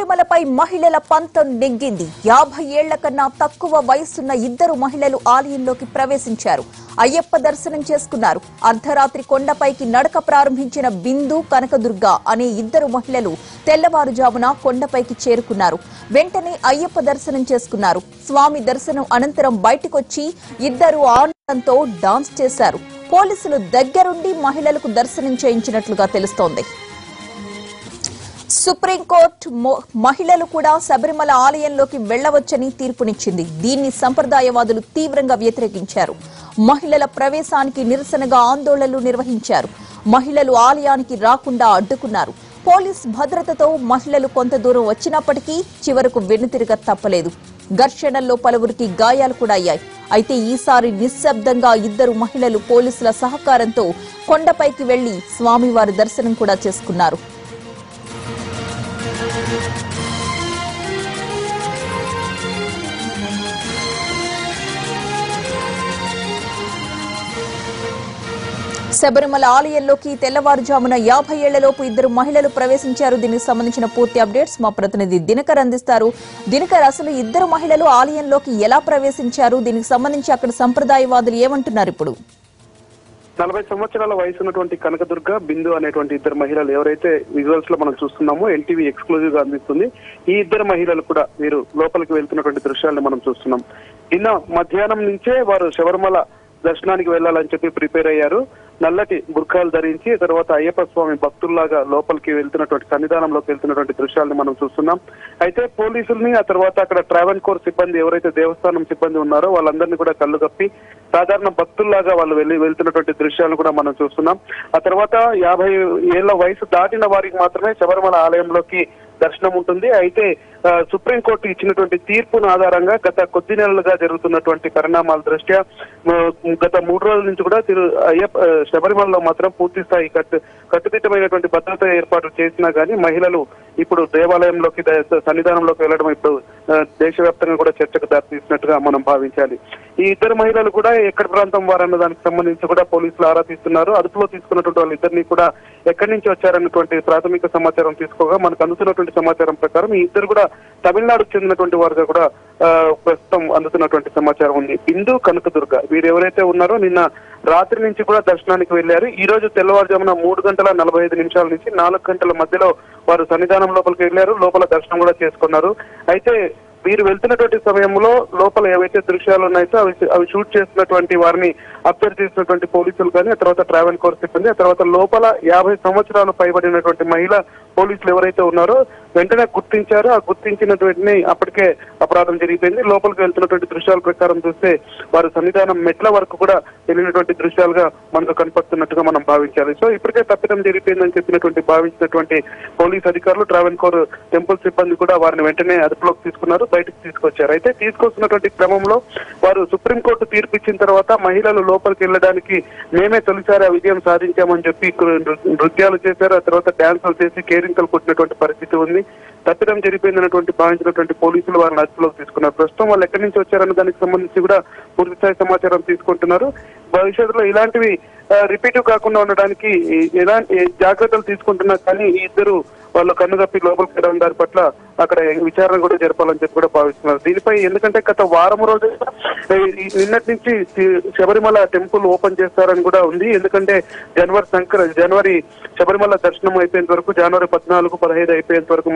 శబరిమలపై మహిళల పంతం నెగ్గింది. 50 ఏళ్ల కన్నా తక్కువ వయసున్న ఇద్దరు మహిళలు ఆలయంలోకి ప్రవేశించారు. అయ్యప్ప దర్శనం చేసుకున్నారు. అర్ధరాత్రి కొండపైకి నడక ప్రారంభించిన బిందు, కనకదుర్గ అనే ఇద్దరు మహిళలు తెల్లవారుజామున కొండపైకి చేరుకున్నారు. వెంటనే అయ్యప్ప దర్శనం చేసుకున్నారు. స్వామి దర్శనం అనంతరం బయటకొచ్చి ఇద్దరు ఆనందంతో డాన్స్ చేశారు. పోలీసులు దగ్గరుండి మహిళలకు దర్శనం చేయించినట్లుగా తెలుస్తోంది. సుప్రీంకోర్టు మహిళలు కూడా శబరిమల ఆలయంలోకి వెళ్లవచ్చని తీర్పునిచ్చింది. దీన్ని సంప్రదాయవాదులు తీవ్రంగా వ్యతిరేకించారు. మహిళల ప్రవేశానికి నిరసనగా ఆందోళనలు నిర్వహించారు. మహిళలు ఆలయానికి రాకుండా అడ్డుకున్నారు. పోలీస్ భద్రతతో మహిళలు కొంత దూరం వచ్చినప్పటికీ చివరకు వెనుతిరగ తప్పలేదు. ఘర్షణల్లో పలువురికి గాయాలు కూడా అయ్యాయి. అయితే ఈసారి నిశ్శబ్దంగా ఇద్దరు మహిళలు పోలీసుల సహకారంతో కొండపైకి వెళ్లి స్వామివారి దర్శనం కూడా చేసుకున్నారు. శబరిమల ఆలయంలోకి తెల్లవారుజామున 50 ఏళ్లలోపు ఇద్దరు మహిళలు ప్రవేశించారు. దీనికి సంబంధించిన పూర్తి అప్డేట్స్ మా ప్రతినిధి దినకర్ అందిస్తారు. దినకర్, అసలు ఇద్దరు మహిళలు ఆలయంలోకి ఎలా ప్రవేశించారు? దీనికి సంబంధించి అక్కడ సంప్రదాయవాదులు ఏమంటున్నారు? ఇప్పుడు 40 సంవత్సరాల వయసు ఉన్నటువంటి కనకదుర్గ, బిందు అనేటువంటి ఇద్దరు మహిళలు ఎవరైతే విజువల్స్ లో మనం చూస్తున్నామో ఎన్టీవీ ఎక్స్క్లూజివ్ గా అందిస్తుంది. ఈ ఇద్దరు మహిళలు కూడా వీరు లోపలికి వెళ్తున్నటువంటి దృశ్యాలను మనం చూస్తున్నాం. నిన్న మధ్యాహ్నం నుంచే వారు శబరిమల దర్శనానికి వెళ్లాలని చెప్పి ప్రిపేర్ అయ్యారు. నల్లటి బుర్ఖాలు ధరించి తర్వాత అయ్యప్ప స్వామి భక్తుల్లాగా లోపలికి వెళ్తున్నటువంటి సన్నిధానంలోకి వెళ్తున్నటువంటి దృశ్యాలను మనం చూస్తున్నాం. అయితే పోలీసుల్ని, ఆ తర్వాత అక్కడ ట్రావెల్ కోర్ సిబ్బంది ఎవరైతే దేవస్థానం సిబ్బంది ఉన్నారో వాళ్ళందరినీ కూడా కళ్ళు కప్పి సాధారణ భక్తుల్లాగా వాళ్ళు వెళ్తున్నటువంటి దృశ్యాలను కూడా మనం చూస్తున్నాం. ఆ తర్వాత 50 ఏళ్ల వయసు దాటిన వారికి మాత్రమే శబరిమల ఆలయంలోకి దర్శనం ఉంటుంది. అయితే సుప్రీంకోర్టు ఇచ్చినటువంటి తీర్పును ఆధారంగా గత కొద్ది నెలలుగా జరుగుతున్నటువంటి పరిణామాల దృష్ట్యా గత 3 రోజుల నుంచి కూడా శబరిమలలో మాత్రం పూర్తి స్థాయి కట్టుదిట్టమైనటువంటి భద్రత ఏర్పాట్లు చేసినా గానీ మహిళలు ఇప్పుడు దేవాలయంలోకి సన్నిధానంలోకి వెళ్లడం ఇప్పుడు దేశవ్యాప్తంగా కూడా చర్చకు దారితీసినట్టుగా మనం భావించాలి. ఈ ఇద్దరు మహిళలు కూడా ఎక్కడి ప్రాంతం వారన్న దానికి సంబంధించి కూడా పోలీసులు ఆరా తీస్తున్నారు. అదుపులో తీసుకున్నటువంటి వాళ్ళిద్దరినీ కూడా ఎక్కడి నుంచి వచ్చారన్నటువంటి ప్రాథమిక సమాచారం తీసుకోగా మనకు అందుతున్నటువంటి సమాచారం ప్రకారం ఈ ఇద్దరు కూడా తమిళనాడుకు చెందినటువంటి వారుగా కూడా ప్రస్తుతం అందుతున్నటువంటి సమాచారం ఉంది. బిందు, కనకదుర్గ వీరు ఎవరైతే ఉన్నారో నిన్న రాత్రి నుంచి కూడా దర్శనానికి వెళ్లారు. ఈ రోజు తెల్లవారుజామున 3:45 నుంచి 4 గంటల మధ్యలో వారు సన్నిధానం లోపలికి వెళ్లారు. లోపల దర్శనం కూడా చేసుకున్నారు. అయితే వీరు వెళ్తున్నటువంటి సమయంలో లోపల ఏవైతే దృశ్యాలు ఉన్నాయో అవి షూట్ చేస్తున్నటువంటి వారిని అబ్జర్వ్ చేసినటువంటి పోలీసులు కానీ, ఆ తర్వాత ట్రావెల్ కోర్ సిబ్బంది, ఆ తర్వాత లోపల 50 సంవత్సరాలు పైబడినటువంటి మహిళ పోలీసులు ఎవరైతే ఉన్నారో వెంటనే గుర్తించారు. ఆ గుర్తించినటువంటి అప్పటికే అపరాధం జరిగిపోయింది. లోపలికి వెళ్తున్నటువంటి దృశ్యాల ప్రకారం చూస్తే వారు సన్నిధానం మెట్ల వరకు కూడా వెళ్ళినటువంటి దృశ్యాలుగా మనకు కనపడుతున్నట్టుగా మనం భావించాలి. సో ఇప్పటికే తప్పిదం జరిగిపోయిందని చెప్పినటువంటి భావించినటువంటి పోలీస్ అధికారులు, ట్రావెల్ కోర్ టెంపుల్ సిబ్బంది కూడా వారిని వెంటనే అదుపులోకి తీసుకున్నారు, బయటకు తీసుకొచ్చారు. అయితే తీసుకొస్తున్నటువంటి క్రమంలో వారు సుప్రీంకోర్టు తీర్పు ఇచ్చిన తర్వాత మహిళలు లోపలికి వెళ్ళడానికి మేమే తొలిసారి విజయం సాధించామని చెప్పి నృత్యాలు చేశారు. ఆ తర్వాత డాన్సులు చేసి కేరింతలు కొట్టినటువంటి పరిస్థితి ఉంది. తప్పిదం జరిగిపోయిందన్నటువంటి భావించినటువంటి పోలీసులు వారిని అదుపులోకి తీసుకున్నారు. ప్రస్తుతం వాళ్ళు ఎక్కడి నుంచి వచ్చారన్న దానికి సంబంధించి కూడా పూర్తి స్థాయి సమాచారం తీసుకుంటున్నారు. భవిష్యత్తులో ఇలాంటివి రిపీటివ్ కాకుండా ఉండడానికి ఎలాంటి జాగ్రత్తలు తీసుకుంటున్నా కానీ ఈ ఇద్దరు వాళ్ళు కన్నుగప్పి లోపలికి వెళ్ళడం దాని పట్ల అక్కడ విచారణ కూడా జరపాలని చెప్పి కూడా భావిస్తున్నారు. దీనిపై ఎందుకంటే గత వారం రోజు నిన్నటి నుంచి శబరిమల టెంపుల్ ఓపెన్ చేస్తారని కూడా ఉంది. ఎందుకంటే జనవరి శబరిమల దర్శనం అయిపోయేంత వరకు, జనవరి 14, 15 అయిపోయేంత వరకు,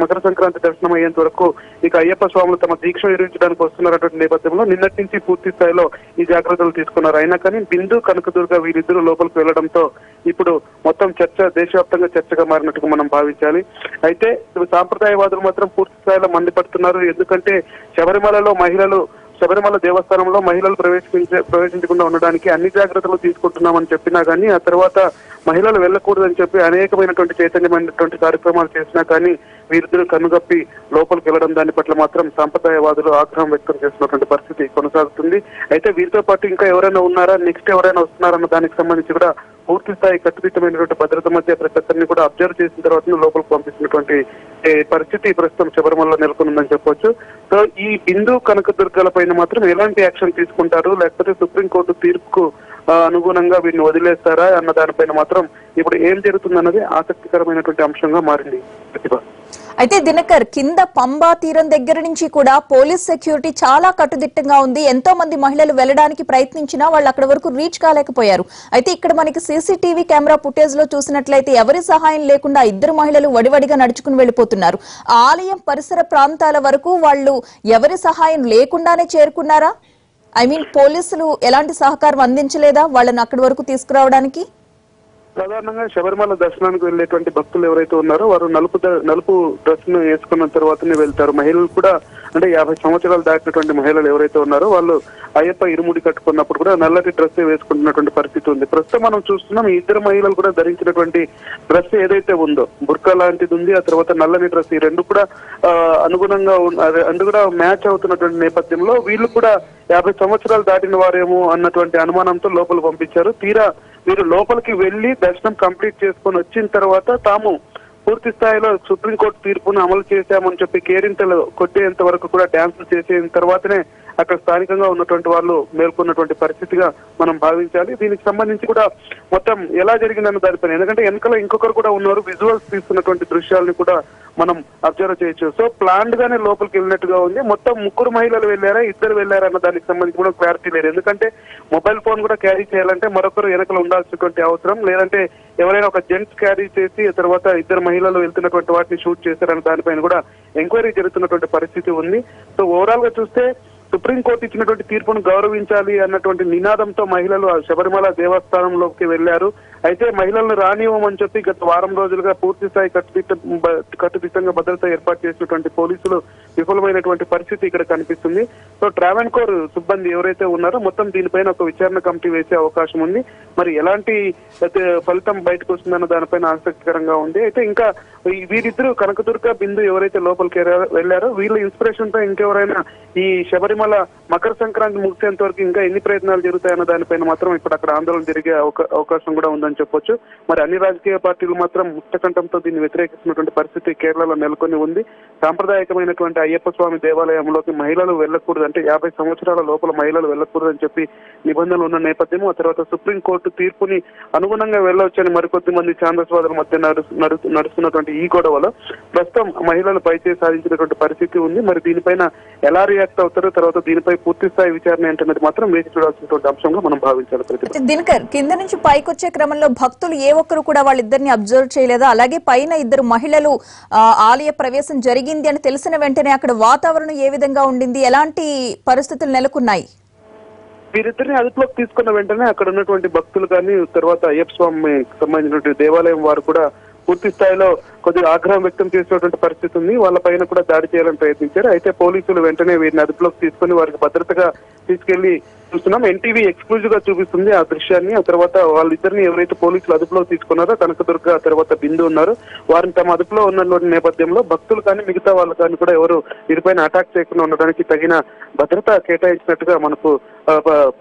మకర సంక్రాంతి దర్శనం అయ్యేంత వరకు ఇక అయ్యప్ప స్వాములు తమ దీక్ష విరమించడానికి వస్తున్నటువంటి నేపథ్యంలో నిన్నటి నుంచి పూర్తి స్థాయిలో ఈ జాగ్రత్తలు తీసుకున్నారు. అయినా కానీ బిందు, కనకదుర్గ వీరిద్దరూ లోపలికి వెళ్లడంతో ఇప్పుడు మొత్తం చర్చ దేశవ్యాప్తంగా చర్చగా మారినట్టుగా మనం భావించాలి. అయితే సాంప్రదాయవాదులు మాత్రం పూర్తి స్థాయిలో మండిపడుతున్నారు. ఎందుకంటే శబరిమల దేవస్థానంలో మహిళలు ప్రవేశించకుండా ఉండడానికి అన్ని జాగ్రత్తలు తీసుకుంటున్నామని చెప్పినా కానీ ఆ తర్వాత మహిళలు వెళ్ళకూడదని చెప్పి అనేకమైనటువంటి చైతన్యమైనటువంటి కార్యక్రమాలు చేసినా కానీ వీరిద్దరూ కన్నుగప్పి లోపలికి వెళ్లడం దాని పట్ల మాత్రం సాంప్రదాయవాదులు ఆగ్రహం వ్యక్తం చేస్తున్నటువంటి పరిస్థితి కొనసాగుతుంది. అయితే వీరితో పాటు ఇంకా ఎవరైనా ఉన్నారా, నెక్స్ట్ ఎవరైనా వస్తున్నారన్న దానికి సంబంధించి కూడా పూర్తి స్థాయి కట్టుదిట్టమైనటువంటి భద్రత మధ్య ప్రతి ఒక్కరిని కూడా అబ్జర్వ్ చేసిన తర్వాత లోపలికి పంపిస్తున్నటువంటి పరిస్థితి ప్రస్తుతం శబరిమలలో నెలకొందని చెప్పొచ్చు. సో ఈ బిందు, కనకదుర్గల పైన మాత్రం ఎలాంటి యాక్షన్ తీసుకుంటారు, లేకపోతే సుప్రీంకోర్టు తీర్పుకు అనుగుణంగా వీరిని వదిలేస్తారా అన్న దానిపైన మాత్రం ఇప్పుడు ఏం జరుగుతుందన్నది ఆసక్తికరమైనటువంటి అంశంగా మారింది. ప్రతిభ అయితే దినకర్, కింద పంబా తీరం దగ్గర నుంచి కూడా పోలీస్ సెక్యూరిటీ చాలా కట్టుదిట్టంగా ఉంది. ఎంతో మంది మహిళలు వెళ్లడానికి ప్రయత్నించినా వాళ్ళు అక్కడ వరకు రీచ్ కాలేకపోయారు. అయితే ఇక్కడ మనకి సీసీటీవీ కెమెరా ఫుటేజ్ లో చూసినట్లయితే ఎవరి సహాయం లేకుండా ఇద్దరు మహిళలు వడివడిగా నడుచుకుని వెళ్లిపోతున్నారు. ఆలయం పరిసర ప్రాంతాల వరకు వాళ్ళు ఎవరి సహాయం లేకుండానే చేరుకున్నారా? పోలీసులు ఎలాంటి సహకారం అందించలేదా వాళ్ళని అక్కడి వరకు తీసుకురావడానికి? సాధారణంగా శబరిమల దర్శనానికి వెళ్లేటువంటి భక్తులు ఎవరైతే ఉన్నారో వారు నలుపు డ్రెస్ ను వేసుకున్న తర్వాతనే వెళ్తారు. మహిళలు కూడా అంటే 50 సంవత్సరాలు దాటినటువంటి మహిళలు ఎవరైతే ఉన్నారో వాళ్ళు అయ్యప్ప ఇరుముడి కట్టుకున్నప్పుడు కూడా నల్లటి డ్రెస్ వేసుకుంటున్నటువంటి పరిస్థితి ఉంది. ప్రస్తుతం మనం చూస్తున్నాం ఈ ఇద్దరు మహిళలు కూడా ధరించినటువంటి డ్రెస్ ఏదైతే ఉందో బుర్కా లాంటిది ఉంది, ఆ తర్వాత నల్లని డ్రెస్, ఈ రెండు కూడా అనుగుణంగా రెండు కూడా మ్యాచ్ అవుతున్నటువంటి నేపథ్యంలో వీళ్ళు కూడా 50 సంవత్సరాలు దాటిన వారేమో అన్నటువంటి అనుమానంతో లోపల పంపించారు. తీరా వీరు లోపలికి వెళ్లి దర్శనం కంప్లీట్ చేసుకొని వచ్చిన తర్వాత తాము పూర్తి స్థాయిలో సుప్రీంకోర్టు తీర్పును అమలు చేశామని చెప్పి కేరింతలు కొట్టేంత వరకు కూడా డ్యాన్సులు చేసిన తర్వాతనే అక్కడ స్థానికంగా ఉన్నటువంటి వాళ్ళు మేల్కొన్నటువంటి పరిస్థితిగా మనం భావించాలి. దీనికి సంబంధించి కూడా మొత్తం ఎలా జరిగిందన్న దానిపైన, ఎందుకంటే వెనకలో ఇంకొకరు కూడా ఉన్నారు, విజువల్స్ తీస్తున్నటువంటి దృశ్యాలను కూడా మనం అబ్జర్వ్ చేయొచ్చు. సో ప్లాన్డ్ గానే లోపలికి వెళ్ళినట్టుగా ఉంది. మొత్తం 3 మహిళలు వెళ్ళారా, 2 వెళ్ళారా అన్న దానికి సంబంధించి కూడా క్లారిటీ లేదు. ఎందుకంటే మొబైల్ ఫోన్ కూడా క్యారీ చేయాలంటే మరొకరు వెనకలు ఉండాల్సినటువంటి అవసరం, లేదంటే ఎవరైనా ఒక జెంట్స్ క్యారీ చేసి తర్వాత 2 మహిళలు వెళ్తున్నటువంటి వాటిని షూట్ చేశారన్న దానిపైన కూడా ఎంక్వైరీ జరుగుతున్నటువంటి పరిస్థితి ఉంది. సో ఓవరాల్ గా చూస్తే సుప్రీంకోర్టు ఇచ్చినటువంటి తీర్పును గౌరవించాలి అన్నటువంటి నినాదంతో మహిళలు శబరిమల దేవస్థానంలోకి వెళ్లారు. అయితే మహిళలను రానివ్వమని చెప్పి గత వారం రోజులుగా పూర్తి స్థాయి కట్టుదిట్టంగా భద్రత ఏర్పాటు చేసినటువంటి పోలీసులు విఫలమైనటువంటి పరిస్థితి ఇక్కడ కనిపిస్తుంది. సో ట్రావెన్కోర్ సిబ్బంది ఎవరైతే ఉన్నారో మొత్తం దీనిపైన ఒక విచారణ కమిటీ వేసే అవకాశం ఉంది. మరి ఎలాంటి ఫలితం బయటకు వస్తుందన్న దానిపైన ఆసక్తికరంగా ఉంది. అయితే ఇంకా వీరిద్దరు కనకదుర్గ, బిందు ఎవరైతే లోపలికి వెళ్లారో వీళ్ళ ఇన్స్పిరేషన్ తో ఇంకెవరైనా ఈ శబరిమల మకర సంక్రాంతి ముగిసేంత వరకు ఇంకా ఎన్ని ప్రయత్నాలు జరుగుతాయన్న దానిపైన మాత్రం ఇప్పుడు అక్కడ ఆందోళన జరిగే అవకాశం కూడా ఉందని చెప్పొచ్చు. మరి అన్ని రాజకీయ పార్టీలు మాత్రం ముక్తకంఠంతో దీన్ని వ్యతిరేకిస్తున్నటువంటి పరిస్థితి కేరళలో నెలకొని ఉంది. సాంప్రదాయకమైనటువంటి అయ్యప్ప స్వామి దేవాలయంలోకి మహిళలు వెళ్లకూడదు, అంటే 50 సంవత్సరాల లోపల మహిళలు వెళ్లకూడదు అని చెప్పి నిబంధనలు ఉన్న నేపథ్యం, ఆ తర్వాత సుప్రీంకోర్టు తీర్పుని అనుగుణంగా వెళ్లవచ్చని మరికొద్ది మంది ఛాందస్వాదుల మధ్య నడుస్తున్నటువంటి ఈ గొడవలో ప్రస్తుతం మహిళలు పైచేయి సాధించినటువంటి పరిస్థితి ఉంది. మరి దీనిపైన ఎలా రియాక్ట్ అవుతారో, తర్వాత దీనిపై పూర్తి స్థాయి విచారణ ఏంటనేది మాత్రం వేచి చూడాల్సినటువంటి అంశంగా మనం భావించాలి. దినకర్, కింద నుంచి పైకొచ్చే క్రమంలో భక్తులు ఏ ఒక్కరు కూడా వాళ్ళిద్దరిని అబ్జర్వ్ చేయలేదా? అలాగే పైన 2 మహిళలు ఆలయ ప్రవేశం జరిగింది అని తెలిసిన వెంటనే అక్కడ వాతావరణం ఏ విధంగా ఉండింది? ఎలాంటి పరిస్థితులు నెలకొన్నాయి? వీరిద్దరిని అదుపులోకి తీసుకున్న వెంటనే అక్కడ ఉన్నటువంటి భక్తులు కానీ తర్వాత అయ్యప్ప స్వామికి సంబంధించినటువంటి దేవాలయం వారు కూడా పూర్తి స్థాయిలో కొద్దిగా ఆగ్రహం వ్యక్తం చేసినటువంటి పరిస్థితి ఉంది. వాళ్ళ పైన కూడా దాడి చేయాలని ప్రయత్నించారు. అయితే పోలీసులు వెంటనే వీరిని అదుపులోకి తీసుకుని వారికి భద్రతగా తీసుకెళ్లి చూస్తున్నాం. ఎన్టీవీ ఎక్స్క్లూజివ్ గా చూపిస్తుంది ఆ దృశ్యాన్ని. ఆ తర్వాత వాళ్ళిద్దరిని ఎవరైతే పోలీసులు అదుపులో తీసుకున్నారో కనకదుర్గ తర్వాత బిందు ఉన్నారు, వారిని తమ అదుపులో ఉన్నటువంటి నేపథ్యంలో భక్తులు కానీ మిగతా వాళ్ళు కానీ కూడా ఎవరు వీరిపైన అటాక్ చేయకుండా ఉండడానికి తగిన భద్రత కేటాయించినట్టుగా మనకు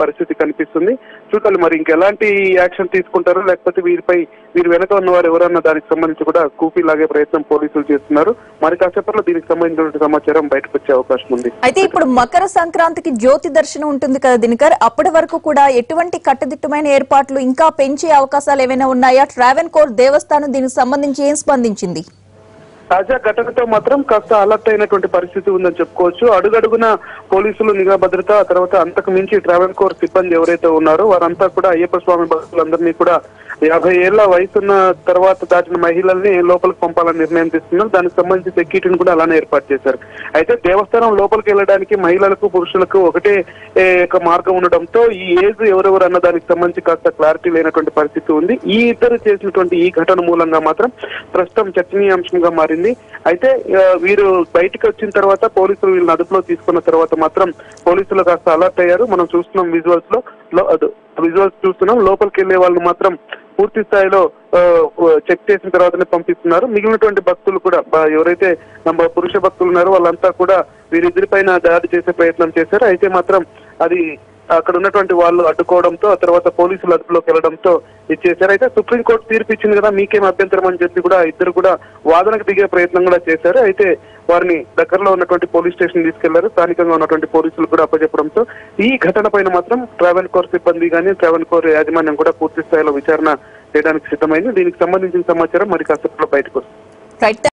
పరిస్థితి కనిపిస్తుంది. చూడాలి మరి ఇంకెలాంటి యాక్షన్ తీసుకుంటారు, లేకపోతే వీరి వెనక ఉన్నవారు ఎవరన్నా దానికి సంబంధించి కూడా కూపీ లాగే ప్రయత్నం పోలీసులు చేస్తున్నారు. మరి కాసేపట్లో దీనికి సంబంధించిన సమాచారం బయటకు వచ్చే అవకాశం ఉంది. అయితే ఇప్పుడు మకర సంక్రాంతికి జ్యోతి దర్శనం ఉంటుంది కదా దినకర్, అప్పటి వరకు కూడా ఎటువంటి కట్టుదిట్టమైన ఏర్పాట్లు ఇంకా పెంచే అవకాశాలు ఏమైనా ఉన్నాయా? ట్రావెన్కోర్ దేవస్థానం దీనికి సంబంధించి ఏం స్పందించింది? తాజా ఘటనతో మాత్రం కాస్త అలర్ట్ అయినటువంటి పరిస్థితి ఉందని చెప్పుకోవచ్చు. అడుగడుగున పోలీసులు నిఘా భద్రత, తర్వాత అంతకు మించి ట్రావెన్కోర్ సిబ్బంది ఎవరైతే ఉన్నారో వారంతా కూడా అయ్యప్ప స్వామి భక్తులందరినీ కూడా 50 ఏళ్ల వయసున్న తర్వాత దాటిన మహిళల్ని లోపలికి పంపాలని నిర్ణయం తీసుకున్నారు. దానికి సంబంధించి సెక్యూరిటీని కూడా అలానే ఏర్పాటు చేశారు. అయితే దేవస్థానం లోపలికి వెళ్ళడానికి మహిళలకు పురుషులకు ఒకటే మార్గం ఉండడంతో ఈ ఏజ్ ఎవరెవరు అన్న దానికి సంబంధించి కాస్త క్లారిటీ లేనటువంటి పరిస్థితి ఉంది. ఈ ఇద్దరు చేసినటువంటి ఈ ఘటన మూలంగా మాత్రం ప్రస్తుతం చర్చనీయాంశంగా మారింది. అయితే వీరు బయటకు వచ్చిన తర్వాత పోలీసులు వీళ్ళని అదుపులో తీసుకున్న తర్వాత మాత్రం పోలీసులు కాస్త అలర్ట్ అయ్యారు. మనం చూస్తున్నాం విజువల్స్ చూస్తున్నాం. లోపలికి వెళ్లే వాళ్ళు మాత్రం పూర్తి స్థాయిలో చెక్ చేసిన తర్వాతనే పంపిస్తున్నారు. మిగిలినటువంటి భక్తులు కూడా ఎవరైతే పురుష భక్తులు ఉన్నారో వాళ్ళంతా కూడా వీరిద్దరిపైన దాడి చేసే ప్రయత్నం చేశారు. అయితే మాత్రం అది అక్కడ ఉన్నటువంటి వాళ్ళు అడ్డుకోవడంతో ఆ తర్వాత పోలీసులు అదుపులోకి వెళ్లడంతో ఇచ్చేశారు. అయితే సుప్రీంకోర్టు తీర్పు ఇచ్చింది కదా, మీకేం అభ్యంతరం అని చెప్పి కూడా ఇద్దరు కూడా వాదనకు దిగే ప్రయత్నం కూడా చేశారు. అయితే వారిని దగ్గరలో ఉన్నటువంటి పోలీస్ స్టేషన్ తీసుకెళ్లారు. స్థానికంగా ఉన్నటువంటి పోలీసులు కూడా అప్పచెప్పడంతో ఈ ఘటన పైన మాత్రం ట్రావెన్కోర్ సిబ్బంది కానీ ట్రావెన్కోర్ యాజమాన్యం కూడా పూర్తి స్థాయిలో విచారణ చేయడానికి సిద్ధమైంది. దీనికి సంబంధించిన సమాచారం మరి కాసేపట్లో బయటకు వస్తుంది.